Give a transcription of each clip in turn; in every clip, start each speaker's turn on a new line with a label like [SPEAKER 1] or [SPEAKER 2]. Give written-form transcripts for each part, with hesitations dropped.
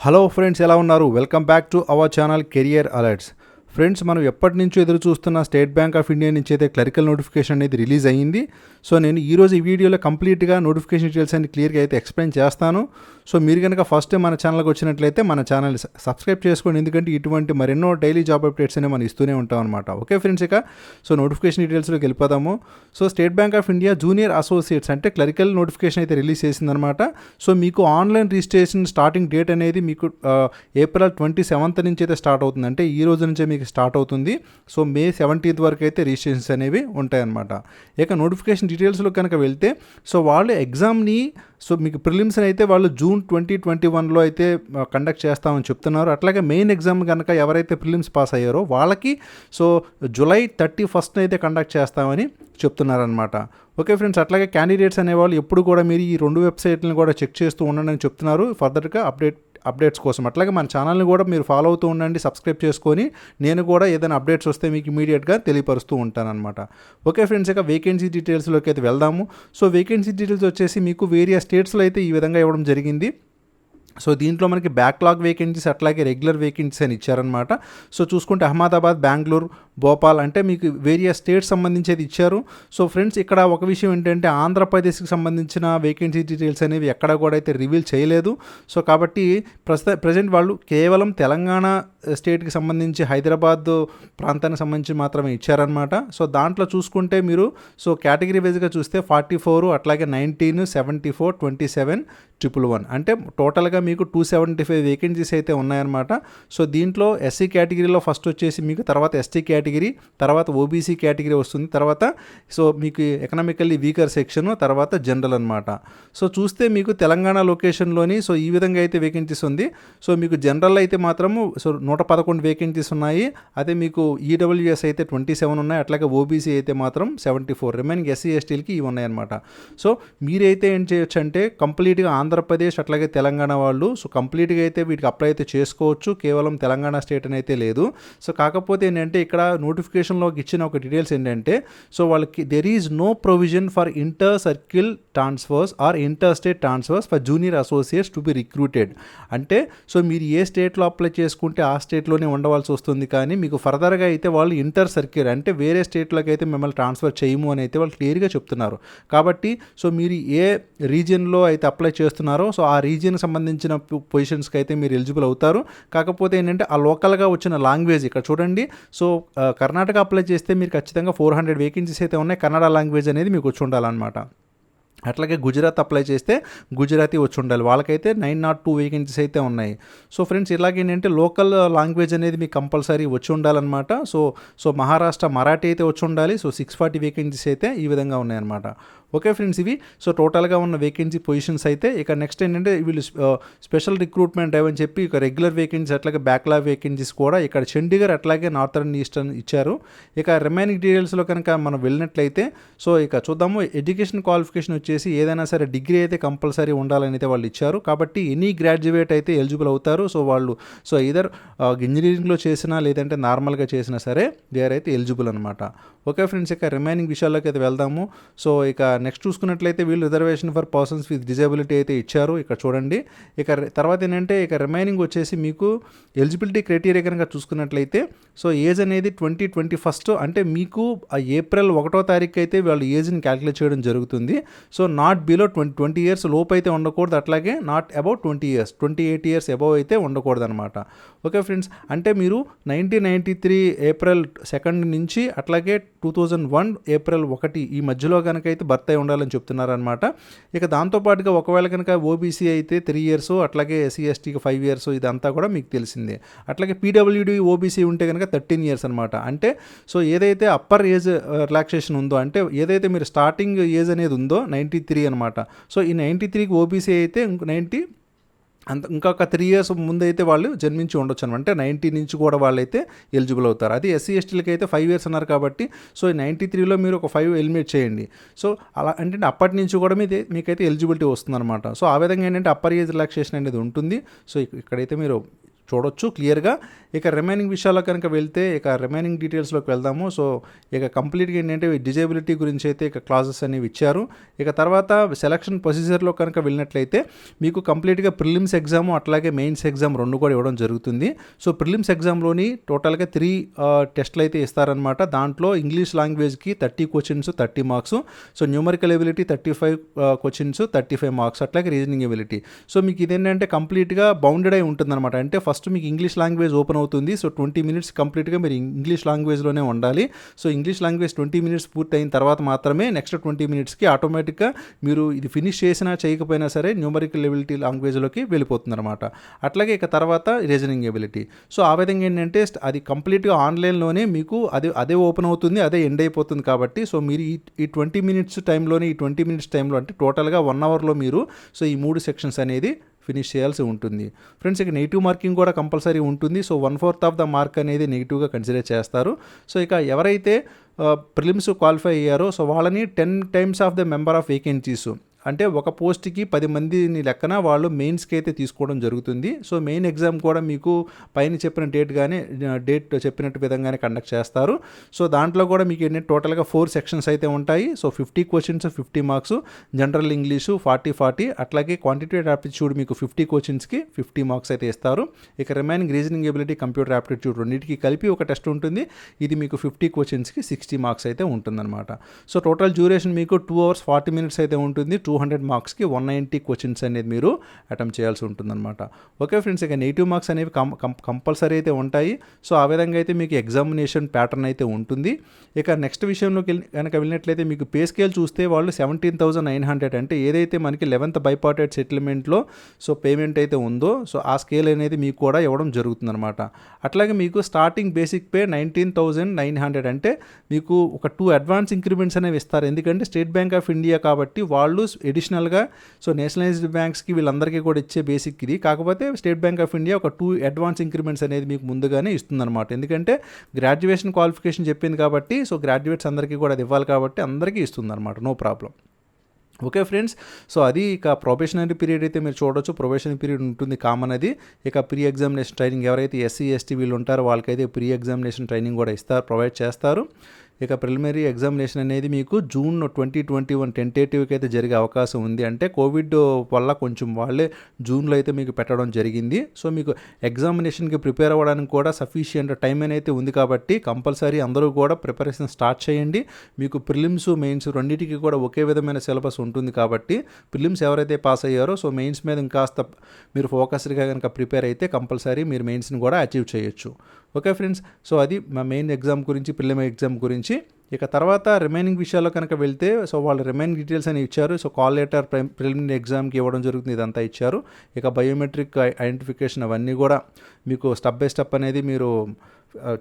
[SPEAKER 1] Hello friends, ఎలా ఉన్నారు? Welcome back to our channel career alerts. Friends, మనం ఎప్పటి నుంచో ఎదురు చూస్తున్న స్టేట్ బ్యాంక్ ఆఫ్ ఇండియా నుంచి అయితే క్లరికల్ నోటిఫికేషన్ అనేది రిలీజ్ అయ్యింది. సో నేను ఈరోజు ఈ వీడియోలో కంప్లీట్గా నోటిఫికేషన్ డీటెయిల్స్ అన్ని క్లియర్గా అయితే ఎక్స్ప్లెయిన్ చేస్తాను. సో మీరు కనుక ఫస్ట్ టైం మన ఛానల్కి వచ్చినట్లయితే మన ఛానల్ సబ్స్క్రైబ్ చేసుకోండి, ఎందుకంటే ఇటువంటి మరెన్నో డైలీ జాబ్ అప్డేట్స్ అనేవి మనం ఇస్తూనే ఉంటాం అనమాట. ఓకే ఫ్రెండ్స్, ఇక నోటిఫికేషన్ డీటెయిల్స్లోకి వెళ్ళిపోదాము. So state Bank of India junior associates అంటే క్లరికల్ నోటిఫికేషన్ అయితే రిలీజ్ చేసిందనమాట. సో మీకు ఆన్లైన్ రిజిస్ట్రేషన్ స్టార్టింగ్ డేట్ అనేది మీకు ఏప్రిల్ 27th నుంచి అయితే స్టార్ట్ అవుతుంది. అంటే ఈ రోజు నుంచే మీకు స్టార్ట్ అవుతుంది. సో మే 17th వరకు అయితే రిజిస్ట్రేషన్స్ అనేవి ఉంటాయన్నమాట. ఇక నోటిఫికేషన్ డీటెయిల్స్లో కనుక వెళ్తే, సో వాళ్ళు ఎగ్జామ్ని, సో మీకు ప్రిలిమ్స్ అయితే వాళ్ళు జూన్ 2021లో అయితే కండక్ట్ చేస్తామని చెప్తున్నారు. అట్లాగే మెయిన్ ఎగ్జామ్ కనుక ఎవరైతే ప్రిలిమ్స్ పాస్ అయ్యారో వాళ్ళకి సో జూలై 31st అయితే కండక్ట్ చేస్తామని చెప్తున్నారనమాట. ఓకే ఫ్రెండ్స్, అట్లాగే క్యాండిడేట్స్ అనేవాళ్ళు ఎప్పుడు కూడా మీరు ఈ రెండు వెబ్సైట్లను కూడా చెక్ చేస్తూ ఉండండి అని చెప్తున్నారు ఫర్దర్గా అప్డేట్స్ కోసం. అట్లాగే మన ఛానల్ని కూడా మీరు ఫాలో అవుతూ ఉండండి, సబ్స్క్రైబ్ చేసుకొని. నేను కూడా ఏదైనా అప్డేట్స్ వస్తే మీకు ఇమీడియట్గా తెలియపరుస్తూ ఉంటానన్నమాట. ఓకే ఫ్రెండ్స్, ఇక వేకెన్సీ డీటెయిల్స్లోకి అయితే వెళ్దాము. సో వేకెన్సీ డీటెయిల్స్ వచ్చేసి మీకు వేరియస్ స్టేట్స్లో అయితే ఈ విధంగా ఇవ్వడం జరిగింది. సో దీంట్లో మనకి బ్యాక్లాగ్ వేకెన్సీస్ అట్లాగే రెగ్యులర్ వేకెన్సీస్ అని ఇచ్చారనమాట. సో చూసుకుంటే అహ్మదాబాద్, బెంగళూరు, భోపాల్ అంటే మీకు వేరియస్ స్టేట్స్ సంబంధించేది ఇచ్చారు. సో ఫ్రెండ్స్, ఇక్కడ ఒక విషయం ఏంటంటే ఆంధ్రప్రదేశ్కి సంబంధించిన వేకెన్సీ డీటెయిల్స్ అనేవి ఎక్కడ కూడా అయితే రివీల్ చేయలేదు. సో కాబట్టి ప్రజెంట్ వాళ్ళు కేవలం తెలంగాణ స్టేట్కి సంబంధించి హైదరాబాద్ ప్రాంతానికి సంబంధించి మాత్రమే ఇచ్చారనమాట. సో దాంట్లో చూసుకుంటే మీరు సో కేటగిరీ వైజ్గా చూస్తే 44, అట్లాగే 19, 74, 27, 111 అంటే టోటల్గా మీకు 275 వేకెన్సీస్ అయితే ఉన్నాయన్నమాట. సో దీంట్లో ఎస్సీ కేటగిరీలో ఫస్ట్ వచ్చేసి మీకు, తర్వాత ఎస్టీ కేటగిరీ, తర్వాత ఓబీసీ కేటగిరీ వస్తుంది, తర్వాత సో మీకు ఎకనామికల్లీ వీకర్ సెక్షన్, తర్వాత జనరల్ అనమాట. సో చూస్తే మీకు తెలంగాణ లొకేషన్లోని సో ఈ విధంగా అయితే వేకెన్సీస్ ఉంది. సో మీకు జనరల్ అయితే మాత్రము సో 111 వేకెన్సీస్ ఉన్నాయి. అదే మీకు ఈడబ్ల్యూఎస్ అయితే 27 ఉన్నాయి, అట్లాగే ఓబీసీ అయితే మాత్రం 74, రిమైనింగ్ ఎస్సీ ఎస్టీలకి ఇవి ఉన్నాయన్నమాట. సో మీరైతే ఏం చేయొచ్చు అంటే కంప్లీట్గా ఆంధ్రప్రదేశ్ అట్లాగే తెలంగాణ వాళ్ళు సో కంప్లీట్గా అయితే వీటికి అప్లై అయితే చేసుకోవచ్చు. కేవలం తెలంగాణ స్టేట్ అని అయితే లేదు. సో కాకపోతే ఏంటంటే ఇక్కడ నోటిఫికేషన్లోకి ఇచ్చిన ఒక డీటెయిల్స్ ఏంటంటే, సో వాళ్ళకి there is no provision for inter circle transfers or inter state transfers for junior associates to be recruited. అంటే సో మీరు ఏ స్టేట్లో అప్లై చేసుకుంటే ఆ స్టేట్లోనే ఉండవలసి వస్తుంది, కానీ మీకు ఫర్దర్గా అయితే వాళ్ళు ఇంటర్ సర్కిల్ అంటే వేరే స్టేట్లోకి అయితే మిమ్మల్ని ట్రాన్స్ఫర్ చేయము అని అయితే వాళ్ళు క్లియర్గా చెప్తున్నారు. కాబట్టి సో మీరు ఏ రీజియన్లో అయితే అప్లై చేస్తున్నారో సో ఆ రీజియన్కి సంబంధించిన పొజిషన్స్కి అయితే మీరు ఎలిజిబుల్ అవుతారు. కాకపోతే ఏంటంటే ఆ లోకల్గా వచ్చిన లాంగ్వేజ్ ఇక్కడ చూడండి. సో కర్ణాటక అప్లై చేస్తే మీరు ఖచ్చితంగా 400 వేకెన్సీస్ అయితే ఉన్నాయి. కన్నడ లాంగ్వేజ్ అనేది మీకు వచ్చి ఉండాలన్నమాట. అట్లాగే గుజరాత్ అప్లై చేస్తే గుజరాతీ వచ్చి ఉండాలి, వాళ్ళకైతే 902 వేకెన్సీస్ అయితే ఉన్నాయి. సో ఫ్రెండ్స్, ఇలాగేంటంటే లోకల్ లాంగ్వేజ్ అనేది మీకు కంపల్సరీ వచ్చి ఉండాలన్నమాట. సో మహారాష్ట్ర మరాఠీ అయితే వచ్చి ఉండాలి. సో 640 వేకెన్సీస్ అయితే ఈ విధంగా ఉన్నాయన్నమాట. ఓకే ఫ్రెండ్స్, ఇవి సో టోటల్గా ఉన్న వేకెన్సీ పొజిషన్స్ అయితే. ఇక నెక్స్ట్ ఏంటంటే వీళ్ళు స్పెషల్ రిక్రూట్మెంట్ డ్రైవ్ అని చెప్పి ఇక రెగ్యులర్ వేకెన్సీ అట్లాగే బ్యాక్లాగ్ వేకెన్సీస్ కూడా ఇక్కడ చండీగఢ్ అట్లాగే నార్థర్న్ ఈస్టర్న్ ఇచ్చారు. ఇక రిమైనింగ్ డీటెయిల్స్లో కనుక మనం వెళ్ళినట్లయితే సో ఇక చూద్దాము. ఎడ్యుకేషన్ క్వాలిఫికేషన్ వచ్చేసి ఏదైనా సరే డిగ్రీ అయితే కంపల్సరీ ఉండాలని అయితే వాళ్ళు ఇచ్చారు. కాబట్టి ఎనీ గ్రాడ్యుయేట్ అయితే ఎలిజిబుల్ అవుతారు. సో వాళ్ళు సో ఇదర్ ఇంజనీరింగ్లో చేసినా లేదంటే నార్మల్గా చేసినా సరే దే ఆర్ అయితే ఎలిజిబుల్ అనమాట. ఓకే ఫ్రెండ్స్, ఇక రిమైనింగ్ విషయాల్లోకి అయితే వెళ్దాము. సో ఇక నెక్స్ట్ చూసుకున్నట్లయితే వీళ్ళు reservation for persons with disability అయితే ఇచ్చారు. ఇక్కడ చూడండి. ఇక తర్వాత ఏంటంటే ఇక రిమైనింగ్ వచ్చేసి మీకు ఎలిజిబిలిటీ క్రైటీరియా కనుక చూసుకున్నట్లయితే సో ఏజ్ అనేది 2021 అంటే మీకు ఏప్రిల్ 1వ తారీఖు అయితే వాళ్ళు ఏజ్ని క్యాలిక్యులేట్ చేయడం జరుగుతుంది. సో నాట్ బిలో 20 ఇయర్స్ లోపు అయితే ఉండకూడదు, అట్లాగే not above 20 years 28 years above అయితే ఉండకూడదు అనమాట. ఓకే ఫ్రెండ్స్, అంటే మీరు 1993 ఏప్రిల్ 2 నుంచి అట్లాగే 2001 ఏప్రిల్ 1 ఈ మధ్యలో కనుక అయితే బర్త్ అయి ఉండాలని చెప్తున్నారనమాట. ఇక దాంతోపాటుగా ఒకవేళ కనుక ఓబీసీ అయితే 3 ఇయర్స్, అట్లాగే ఎస్సీ ఎస్టీకి 5 ఇయర్స్, ఇదంతా కూడా మీకు తెలిసిందే. అట్లాగే పీడబ్ల్యూడీ ఓబీసీ ఉంటే కనుక 13 ఇయర్స్ అనమాట. అంటే సో ఏదైతే అప్పర్ ఏజ్ రిలాక్సేషన్ ఉందో, అంటే ఏదైతే మీరు స్టార్టింగ్ ఏజ్ అనేది ఉందో 93 అనమాట. సో ఈ 93కి ఓబీసీ అయితే 90 ఇంకొక 3 ఇయర్స్ ముందైతే వాళ్ళు జన్మించి ఉండొచ్చు అనమాట. అంటే 90 నుంచి కూడా వాళ్ళైతే ఎలిజిబుల్ అవుతారు. అది ఎస్సీ ఎస్టీలకి అయితే 5 ఇయర్స్ అన్నారు కాబట్టి సో 93లో మీరు ఒక 5 ఎలిమినేట్ చేయండి. సో అలా అంటే అప్పటి నుంచి కూడా మీకైతే ఎలిజిబిలిటీ వస్తుందన్నమాట. సో ఆ విధంగా ఏంటంటే అప్పర్ ఏజ్ రిలాక్సేషన్ అనేది ఉంటుంది. సో ఇక్కడైతే మీరు చూడొచ్చు క్లియర్గా. ఇక రిమైనింగ్ విషయాల్లో కనుక వెళ్తే ఇక రిమైనింగ్ డీటెయిల్స్లోకి వెళ్దాము. సో ఇక కంప్లీట్గా ఏంటంటే డిజేబిలిటీ గురించి అయితే ఇక క్లాజెస్ అనేవి ఇచ్చారు. ఇక తర్వాత సెలక్షన్ ప్రొసీజర్లో కనుక వెళ్ళినట్లయితే మీకు కంప్లీట్గా ప్రిలిమ్స్ ఎగ్జాము అట్లాగే మెయిన్స్ ఎగ్జామ్ 2 కూడా ఇవ్వడం జరుగుతుంది. సో ప్రిలిమ్స్ ఎగ్జామ్లోని టోటల్గా 3 టెస్ట్లు అయితే ఇస్తారనమాట. దాంట్లో ఇంగ్లీష్ లాంగ్వేజ్కి 30 questions 30 marks, so numerical ability 35 questions 35 marks, అట్లాగే రీజనింగ్ ఎబిలిటీ. సో మీకు ఇదేంటంటే కంప్లీట్గా బౌండెడ్ అయి ఉంటుందన్నమాట. అంటే ఫస్ట్ మీకు ఇంగ్లీష్ లాంగ్వేజ్ ఓపెన్ అవుతుంది. సో 20 మినిట్స్ కంప్లీట్గా మీరు ఇంగ్లీష్ లాంగ్వేజ్లోనే ఉండాలి. సో ఇంగ్లీష్ లాంగ్వేజ్ 20 మినిట్స్ పూర్తి అయిన తర్వాత మాత్రమే నెక్స్ట్ 20 మినిట్స్కి ఆటోమేటిక్గా మీరు ఇది ఫినిష్ చేసినా చేయకపోయినా సరే న్యూమరికల్ ఎబిలిటీ లాంగ్వేజ్లోకి వెళ్ళిపోతుంది అనమాట. అట్లాగే ఇక తర్వాత రీజనింగ్ ఎబిలిటీ. సో ఆ విధంగా ఏంటంటే అది కంప్లీట్గా ఆన్లైన్లోనే మీకు అదే ఓపెన్ అవుతుంది, అదే ఎండ్ అయిపోతుంది. కాబట్టి సో మీరు ఈ 20 మినిట్స్ టైంలోనే ఈ 20 మినిట్స్ టైంలో అంటే టోటల్గా 1 అవర్లో మీరు సో ఈ 3 సెక్షన్స్ అనేది ఫినిష్ చేయాల్సి ఉంటుంది. ఫ్రెండ్స్ ఇక నెగిటివ్ మార్కింగ్ కూడా కంపల్సరీ ఉంటుంది. సో 1/4 ఆఫ్ ద మార్క్ అనేది నెగిటివ్గా కన్సిడర్ చేస్తారు. సో ఇక ఎవరైతే ప్రిలిమ్స్ క్వాలిఫై అయ్యారో సో వాళ్ళని 10 times of the member of vacancies, అంటే ఒక పోస్ట్కి 10 మందిని లెక్కన వాళ్ళు మెయిన్స్కి అయితే తీసుకోవడం జరుగుతుంది. సో మెయిన్ ఎగ్జామ్ కూడా మీకు పైన చెప్పిన డేట్ చెప్పినట్టు విధంగానే కండక్ట్ చేస్తారు. సో దాంట్లో కూడా మీకు ఏంటంటే టోటల్గా 4 సెక్షన్స్ అయితే ఉంటాయి. So 50 questions 50 marks, general English 40 అట్లాగే క్వాంటిటేటివ్ యాప్టిట్యూడ్ మీకు 50 క్వశ్చన్స్కి 50 మార్క్స్ అయితే ఇస్తారు. ఇక remaining reasoning ability, computer aptitude రెండింటికి కలిపి ఒక టెస్ట్ ఉంటుంది. ఇది మీకు 50 క్వశ్చన్స్కి 60 మార్క్స్ అయితే ఉంటుందన్నమాట. సో టోటల్ డ్యూరేషన్ మీకు 2 hours 40 minutes అయితే ఉంటుంది. 200 మార్క్స్కి 190 క్వశ్చన్స్ అనేది మీరు అటెంప్ట్ చేయాల్సి ఉంటుందన్నమాట. ఓకే ఫ్రెండ్స్, ఇక నెగిటివ్ మార్క్స్ అనేవి కంపల్సరీ అయితే ఉంటాయి. సో ఆ విధంగా అయితే మీకు ఎగ్జామినేషన్ ప్యాటర్న్ అయితే ఉంటుంది. ఇక నెక్స్ట్ విషయంలోకి కనుక వెళ్ళినట్లయితే మీకు పే స్కేల్ చూస్తే వాళ్ళు 17,900 అంటే ఏదైతే మనకి 11th బైపార్టైట్ సెటిల్మెంట్లో సో పేమెంట్ అయితే ఉందో సో ఆ స్కేల్ అనేది మీకు కూడా ఇవ్వడం జరుగుతుందన్నమాట. అట్లాగే మీకు స్టార్టింగ్ బేసిక్ పే 19,900 అంటే మీకు ఒక 2 అడ్వాన్స్ ఇంక్రిమెంట్స్ అనేవి ఇస్తారు. ఎందుకంటే స్టేట్ బ్యాంక్ ఆఫ్ ఇండియా కాబట్టి వాళ్ళు ఎడిషనల్గా సో నేషనలైజ్డ్ బ్యాంక్స్కి వీళ్ళందరికీ కూడా ఇచ్చే బేసిక్ ఇది. కాకపోతే స్టేట్ బ్యాంక్ ఆఫ్ ఇండియా ఒక 2 అడ్వాన్స్ ఇంక్రిమెంట్స్ అనేది మీకు ముందుగానే ఇస్తుందన్నమాట. ఎందుకంటే గ్రాడ్యుయేషన్ క్వాలిఫికేషన్ చెప్పింది కాబట్టి సో గ్రాడ్యుయేట్స్ అందరికీ కూడా అది ఇవ్వాలి కాబట్టి అందరికీ ఇస్తుందన్నమాట. No problem. Okay friends, so అది ఇక ప్రొబేషనరీ పీరియడ్ అయితే మీరు చూడొచ్చు. ప్రొబేషనరీ పీరియడ్ ఉంటుంది కామన్ అది. ఇక ప్రీ ఎగ్జామినేషన్ ట్రైనింగ్ ఎవరైతే SC ST వీళ్ళు ఉంటారో వాళ్ళకైతే ప్రీ ఎగ్జామినేషన్ ట్రైనింగ్ కూడా ప్రొవైడ్ చేస్తారు. ఇక ప్రిలిమినరీ ఎగ్జామినేషన్ అనేది మీకు June 2021 టెంటేటివ్కి అయితే జరిగే అవకాశం ఉంది. అంటే కోవిడ్ వల్ల కొంచెం వాళ్ళే జూన్లో అయితే మీకు పెట్టడం జరిగింది. సో మీకు ఎగ్జామినేషన్కి ప్రిపేర్ అవ్వడానికి కూడా సఫిషియంట్ టైం అనేది ఉంది కాబట్టి కంపల్సరీ అందరూ కూడా ప్రిపరేషన్ స్టార్ట్ చేయండి. మీకు ప్రిలిమ్స్ మెయిన్స్ రెండింటికి కూడా ఒకే విధమైన సిలబస్ ఉంటుంది కాబట్టి ప్రిలిమ్స్ ఎవరైతే పాస్ అయ్యారో సో మెయిన్స్ మీద ఇంకాస్త మీరు ఫోకస్డ్గా కనుక ప్రిపేర్ అయితే కంపల్సరీ మీరు మెయిన్స్ని కూడా అచీవ్ చేయొచ్చు. ఓకే ఫ్రెండ్స్, సో అది మా మెయిన్ ఎగ్జామ్ గురించి, ప్రిలిమినరీ ఎగ్జామ్ గురించి. ఇక తర్వాత రిమైనింగ్ విషయాల్లో కనుక వెళ్తే సో వాళ్ళు రిమైనింగ్ డీటెయిల్స్ అని ఇచ్చారు. సో కాల్ లెటర్ ప్రిలిమినరీ ఎగ్జామ్కి ఇవ్వడం జరుగుతుంది, ఇదంతా ఇచ్చారు. ఇక బయోమెట్రిక్ ఐడెంటిఫికేషన్ అవన్నీ కూడా మీకు స్టెప్ బై స్టెప్ అనేది మీరు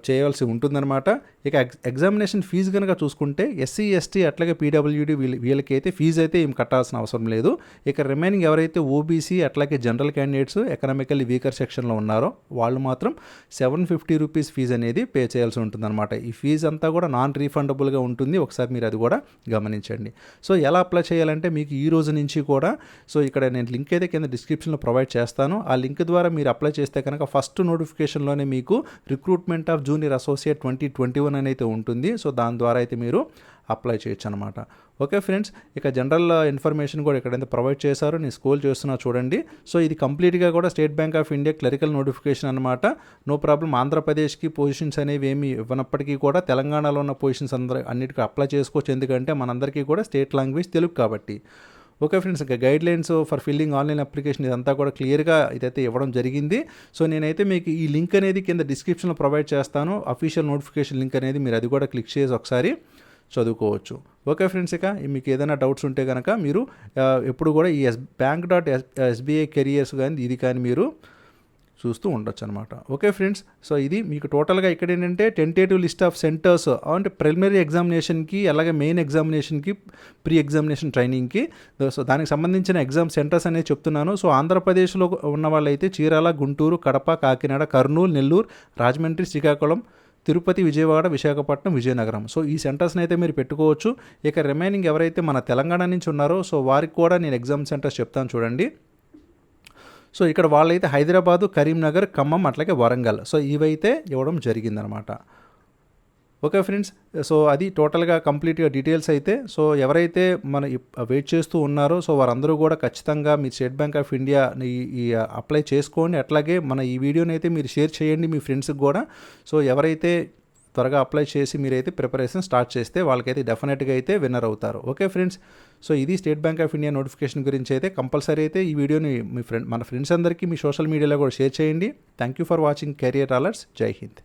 [SPEAKER 1] చేయాల్సి ఉంటుందన్నమాట. ఇక ఎగ్జామినేషన్ ఫీజు కనుక చూసుకుంటే SC ST అట్లాగే PWD వీళ్ళకి అయితే ఫీజు అయితే ఏం కట్టాల్సిన అవసరం లేదు. ఇక రిమైనింగ్ ఎవరైతే OBC అట్లాగే జనరల్ క్యాండిడేట్స్ ఎకనామికల్లీ వీకర్ సెక్షన్లో ఉన్నారో వాళ్ళు మాత్రం 750 రూపీస్ ఫీజు అనేది పే చేయాల్సి ఉంటుందన్నమాట. ఈ ఫీజు అంతా కూడా నాన్ రీఫండబుల్గా ఉంటుంది. ఒకసారి మీరు అది కూడా గమనించండి. సో ఎలా అప్లై చేయాలంటే మీకు ఈ రోజు నుంచి కూడా సో ఇక్కడ నేను లింక్ అయితే కింద డిస్క్రిప్షన్లో ప్రొవైడ్ చేస్తాను. ఆ లింక్ ద్వారా మీరు అప్లై చేస్తే కనుక ఫస్ట్ నోటిఫికేషన్లోనే మీకు రిక్రూట్మెంట్ ఆఫ్ జూనియర్ అసోసియేట్ 2021 అని అయితే ఉంటుంది. సో దాని ద్వారా అయితే మీరు అప్లై చేయొచ్చు అనమాట. ఓకే ఫ్రెండ్స్, ఇక జనరల్ ఇన్ఫర్మేషన్ కూడా ఎక్కడైతే ప్రొవైడ్ చేశారో నేను స్క్రోల్ చేస్తున్నా చూడండి. సో ఇది కంప్లీట్గా కూడా State Bank of India clerical notification అనమాట. No problem. ఆంధ్రప్రదేశ్కి పొజిషన్స్ అనేవి ఏమి ఇవ్వనప్పటికీ కూడా తెలంగాణలో ఉన్న పొజిషన్స్ అన్నిటికీ అప్లై చేసుకోవచ్చు. ఎందుకంటే మనందరికీ కూడా స్టేట్ లాంగ్వేజ్ తెలుగు కాబట్టి. ఓకే ఫ్రెండ్స్, ఇక guide lines for filling online application ఇదంతా కూడా క్లియర్గా ఇదైతే ఇవ్వడం జరిగింది. సో నేనైతే మీకు ఈ లింక్ అనేది కింద డిస్క్రిప్షన్లో ప్రొవైడ్ చేస్తాను. అఫీషియల్ నోటిఫికేషన్ లింక్ అనేది మీరు అది కూడా క్లిక్ చేసి ఒకసారి చదువుకోవచ్చు. ఓకే ఫ్రెండ్స్, ఇక మీకు ఏదైనా డౌట్స్ ఉంటే కనుక మీరు ఎప్పుడు కూడా ఈ bank.sbi కెరియర్స్ కానీ ఇది కానీ మీరు చూస్తూ ఉండొచ్చు అనమాట. ఓకే ఫ్రెండ్స్, సో ఇది మీకు టోటల్గా ఇక్కడ ఏంటంటే టెంటేటివ్ లిస్ట్ ఆఫ్ సెంటర్స్ అంటే ప్రిలిమినరీ ఎగ్జామినేషన్కి అలాగే మెయిన్ ఎగ్జామినేషన్కి ప్రీ ఎగ్జామినేషన్ ట్రైనింగ్కి సో దానికి సంబంధించిన ఎగ్జామ్ సెంటర్స్ అనేది చెప్తున్నాను. సో ఆంధ్రప్రదేశ్లో ఉన్న వాళ్ళైతే చీరాల, గుంటూరు, కడప, కాకినాడ, కర్నూలు, నెల్లూరు, రాజమండ్రి, శ్రీకాకుళం, తిరుపతి, విజయవాడ, విశాఖపట్నం, విజయనగరం. సో ఈ సెంటర్స్ని అయితే మీరు పెట్టుకోవచ్చు. ఇక రిమైనింగ్ ఎవరైతే మన తెలంగాణ నుంచి ఉన్నారో సో వారికి కూడా నేను ఎగ్జామ్ సెంటర్స్ చెప్తాను చూడండి. సో ఇక్కడ వాళ్ళైతే హైదరాబాదు, కరీంనగర్, ఖమ్మం అట్లాగే వరంగల్, సో ఇవైతే ఇవ్వడం జరిగిందనమాట. ఓకే ఫ్రెండ్స్, సో అది టోటల్గా కంప్లీట్గా డీటెయిల్స్ అయితే. సో ఎవరైతే మన వెయిట్ చేస్తూ ఉన్నారో సో వారందరూ కూడా ఖచ్చితంగా మీ స్టేట్ బ్యాంక్ ఆఫ్ ఇండియా ఈ అప్లై చేసుకోండి. అట్లాగే మన ఈ వీడియోని అయితే మీరు షేర్ చేయండి మీ ఫ్రెండ్స్కి కూడా. సో ఎవరైతే త్వరగా అప్లై చేసి మీరైతే ప్రిపరేషన్ స్టార్ట్ చేస్తే వాళ్ళకైతే డెఫినెట్గా అయితే విన్నర్ అవుతారు. ఓకే ఫ్రెండ్స్, సో ఇది state Bank of India notification గురించి అయితే కంపల్సరీ అయితే ఈ వీడియోని మన ఫ్రెండ్స్ అందరికీ మీ సోషల్ మీడియాలో కూడా షేర్ చేయండి. Thank you for watching career alerts. జై హింద్.